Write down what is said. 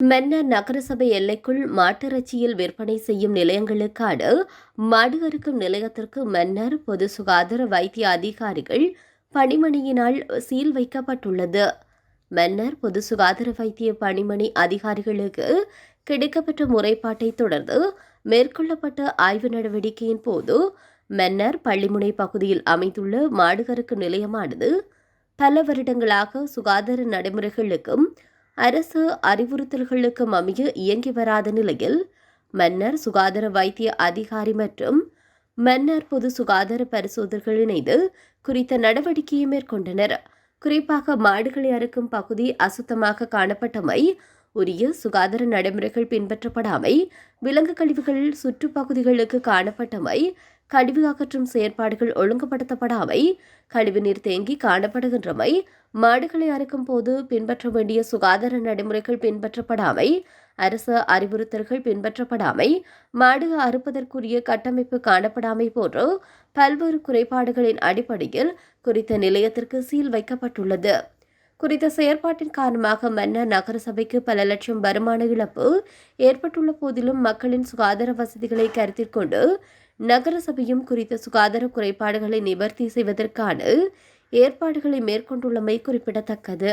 மன்னார் நகரசபை எல்லைக்குள் மாட்டிறைச்சியில் விற்பனை செய்யும் நிலையங்களுக்கான மாடு அறுக்கும் நிலையத்திற்கு மன்னார் பொது சுகாதார வைத்திய அதிகாரிகள் பணிமனையினால் சீல் வைக்கப்பட்டுள்ளது. மன்னார் பொது சுகாதார வைத்திய பணிமனை அதிகாரிகளுக்கு கிடைக்கப்பட்ட முறைப்பாட்டை தொடர்ந்து மேற்கொள்ளப்பட்ட ஆய்வு நடவடிக்கையின் போது மன்னார் பள்ளிமுனை பகுதியில் அமைந்துள்ள மாடு அறுக்கும் நிலையமானது பல வருடங்களாக சுகாதார நடைமுறைகளுக்கும் அரசு அறிவுறுத்தல்களுக்கும் அமைய இயங்கி வராத நிலையில் மன்னார் சுகாதார வைத்திய அதிகாரி மற்றும் மன்னார் பொது சுகாதார பரிசோதகர்கள் இணைந்து குறித்த நடவடிக்கையை மேற்கொண்டனர். குறிப்பாக மாடுகளை அறுக்கும் பகுதி அசுத்தமாக காணப்பட்டமை, உரிய சுகாதார நடைமுறைகள் பின்பற்றப்படாமை, விலங்கு கழிவுகள் சுற்றுப்பகுதிகளுக்கு காணப்பட்டமை, கழிவு அகற்றும் செயற்பாடுகள் ஒழுங்குபடுத்தப்படாமை, கழிவுநீர் தேங்கி காணப்படுகின்றமை, மாடுகளை அறுக்கும் போது பின்பற்ற வேண்டிய சுகாதார நடைமுறைகள் பின்பற்றப்படாமை, அரசு அறிவுறுத்தல்கள் பின்பற்றப்படாமை, மாடு அறுப்பதற்குரிய கட்டமைப்பு காணப்படாமை போன்ற பல்வேறு குறைபாடுகளின் அடிப்படையில் குறித்த நிலையத்திற்கு சீல் வைக்கப்பட்டுள்ளது. குறித்த செயற்பாட்டின் காரணமாக மன்னார் நகரசபைக்கு பல லட்சம் வருமான இழப்பு ஏற்பட்டுள்ள போதிலும் மக்களின் சுகாதார வசதிகளை கருத்தில் கொண்டு நகரசபையும் குறித்த சுகாதார குறைபாடுகளை நிவர்த்தி செய்வதற்கான ஏற்பாடுகளை மேற்கொண்டுள்ளமை குறிப்பிடத்தக்கது.